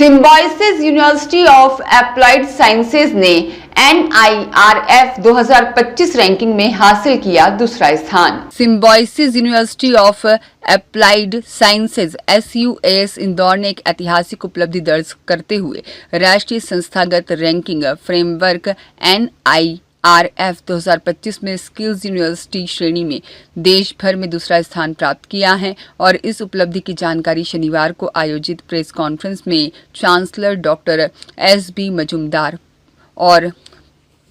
Symbiosis university of applied sciences ने NIRF 2025 ranking में हासिल किया दूसरा स्थान। Symbiosis university of applied sciences SUAS Indore ने एक ऐतिहासिक उपलब्धि दर्ज करते हुए राष्ट्रीय संस्थागत रैंकिंग फ्रेमवर्क NIRF 2025 में स्किल्स यूनिवर्सिटी श्रेणी में देश भर में दूसरा स्थान प्राप्त किया है और इस उपलब्धि की जानकारी शनिवार को आयोजित प्रेस कॉन्फ्रेंस में चांसलर डॉक्टर SB मजूमदार और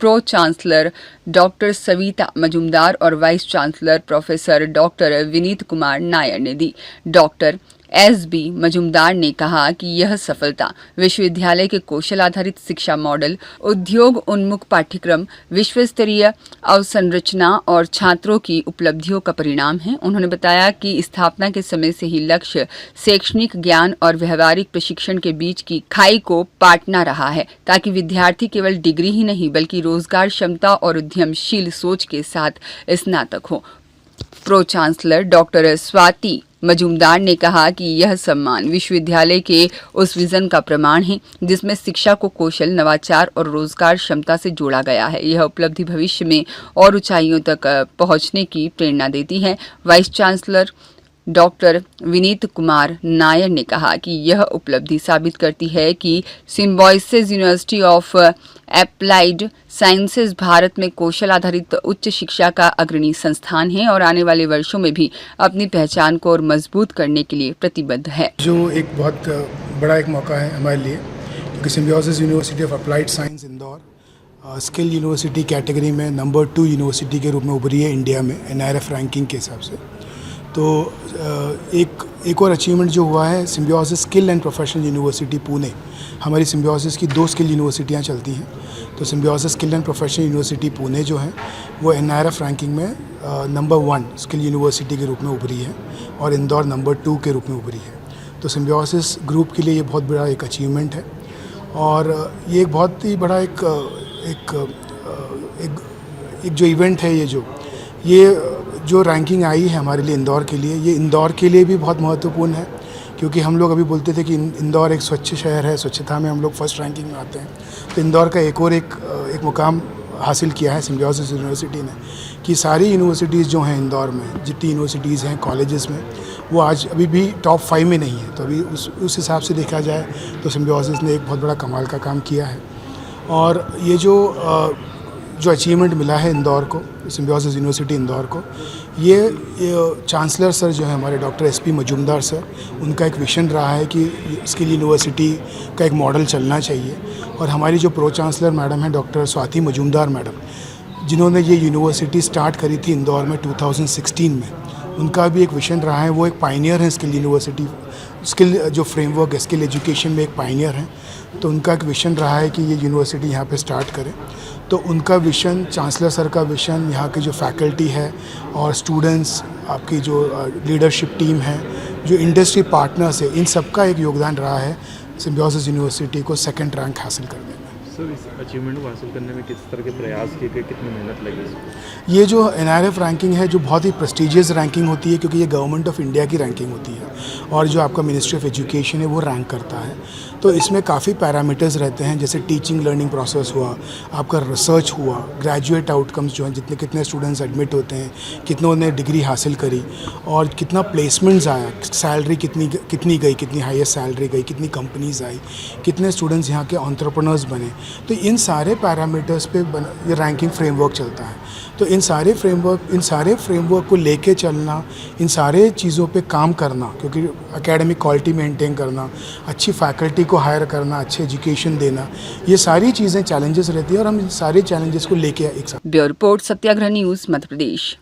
pro chancellor doctor Savita Majumdar और vice chancellor professor doctor Vineet Kumar Nair ने दी। डॉक्टर SB मजूमदार ने कहा कि यह सफलता विश्वविद्यालय के कौशल आधारित शिक्षा मॉडल, उद्योग उन्मुख पाठ्यक्रम, विश्व स्तरीय अवसंरचना और छात्रों की उपलब्धियों का परिणाम है। उन्होंने बताया कि स्थापना के समय से ही लक्ष्य शैक्षणिक ज्ञान और व्यवहारिक प्रशिक्षण के बीच की खाई को पाटना रहा है, ताकि विद्यार्थी केवल डिग्री ही नहीं बल्कि रोजगार क्षमता और उद्यमशील सोच के साथ स्नातक हो। Pro chancellor doctor Swati Majumdar ने कहा कि यह सम्मान विश्वविद्यालय के उस विजन का प्रमाण है जिसमें शिक्षा को कौशल, नवाचार और रोजगार क्षमता से जोड़ा गया है। यह उपलब्धि भविष्य में और ऊंचाइयों तक पहुंचने की प्रेरणा देती है। Vice chancellor doctor Vineet Kumar Nair ने कहा कि यह उपलब्धि साबित करती है कि symbiosis university of applied sciences Bharat में कौशल आधारित उच्च शिक्षा का अग्रणी संस्थान है और आने वाले वर्षों में भी अपनी पहचान को और मजबूत करने के लिए प्रतिबद्ध है। जो एक बहुत बड़ा एक मौका है हमारे लिए, क्योंकि symbiosis university of applied science Indore skill university category में नंबर 2 यूनिवर्सिटी के रूप में उभरी है इंडिया में NIRF रैंकिंग के हिसाब से। तो एक और अचीवमेंट जो हुआ है, symbiosis skill and professional university Pune, हमारी सिम्बायोसिस की 2 स्किल यूनिवर्सिटियाँ चलती हैं। तो symbiosis skill and professional university Pune जो है वो NIRF रैंकिंग में नंबर 1 स्किल यूनिवर्सिटी के रूप में उभरी है और इंदौर नंबर 2 के रूप में उभरी है। तो सिम्बायोसिस ग्रुप के लिए ये बहुत बड़ा एक अचीवमेंट है और ये एक बहुत ही बड़ा एक जो इवेंट है, ये जो रैंकिंग आई है हमारे लिए इंदौर के लिए, ये इंदौर के लिए भी बहुत महत्वपूर्ण है, क्योंकि हम लोग अभी बोलते थे कि इंदौर एक स्वच्छ शहर है, स्वच्छता में हम लोग फर्स्ट रैंकिंग में आते हैं। तो इंदौर का एक मुकाम हासिल किया है सिम्बायोसिस यूनिवर्सिटी ने, कि सारी यूनिवर्सिटीज़ जो हैं इंदौर में, जितनी यूनिवर्सिटीज़ हैं कॉलेजेस में, वो आज अभी भी टॉप 5 में नहीं है। तो अभी उस हिसाब से देखा जाए तो सिम्बायोसिस ने एक बहुत बड़ा कमाल का काम किया है। और ये जो अचीवमेंट मिला है इंदौर को, सिम्बायोसिस यूनिवर्सिटी इंदौर को, ये चांसलर सर जो है हमारे डॉक्टर SB मजूमदार सर, उनका एक विजन रहा है कि स्किल यूनिवर्सिटी का एक मॉडल चलना चाहिए। और हमारी जो प्रो चांसलर मैडम है डॉक्टर स्वाति मजूमदार मैडम, जिन्होंने ये यूनिवर्सिटी स्टार्ट करी थी इंदौर में 2016 में, उनका भी एक विजन रहा है। वो एक पायनियर है स्किल यूनिवर्सिटी, स्किल जो फ्रेमवर्क है स्किल एजुकेशन में एक पायनियर है। तो उनका एक विजन रहा है कि ये यूनिवर्सिटी यहाँ पे स्टार्ट करें। तो उनका विजन, चांसलर सर का विजन, यहाँ की जो फैकल्टी है और स्टूडेंट्स, आपकी जो लीडरशिप टीम है, जो इंडस्ट्री पार्टनर्स है, इन सब का एक योगदान रहा है सिम्बायोसिस यूनिवर्सिटी को 2nd रैंक हासिल करने में। सर, इस अचीवमेंट को हासिल करने में किस तरह के प्रयास किए गए, कितनी मेहनत लगी? ये जो NIRF रैंकिंग है, जो बहुत ही प्रेस्टिजियस रैंकिंग होती है, क्योंकि ये गवर्नमेंट ऑफ इंडिया की रैंकिंग होती है और जो आपका मिनिस्ट्री ऑफ एजुकेशन है वो रैंक करता है। तो इसमें काफ़ी पैरामीटर्स रहते हैं, जैसे टीचिंग लर्निंग प्रोसेस हुआ, आपका रिसर्च हुआ, ग्रेजुएट आउटकम्स जो हैं, कितने स्टूडेंट्स एडमिट होते हैं, कितनों ने डिग्री हासिल करी और कितना प्लेसमेंट्स आया, सैलरी कितनी गई, कितनी हाईएस्ट सैलरी गई, कितनी कंपनीज आई, कितने स्टूडेंट्स यहाँ के एंटरप्रेन्योर्स बने। तो इन सारे पैरामीटर्स पे ये रैंकिंग फ्रेमवर्क चलता है। तो इन सारे फ्रेमवर्क को लेके चलना, इन सारे चीज़ों पे काम करना, क्योंकि एकेडमिक क्वालिटी मेंटेन करना, अच्छी फैकल्टी को हायर करना, अच्छे एजुकेशन देना, ये सारी चीज़ें चैलेंजेस रहती है और हम इन सारे चैलेंजेस को लेके एक साथ। ब्यूरो रिपोर्ट, सत्याग्रह न्यूज़, मध्य प्रदेश।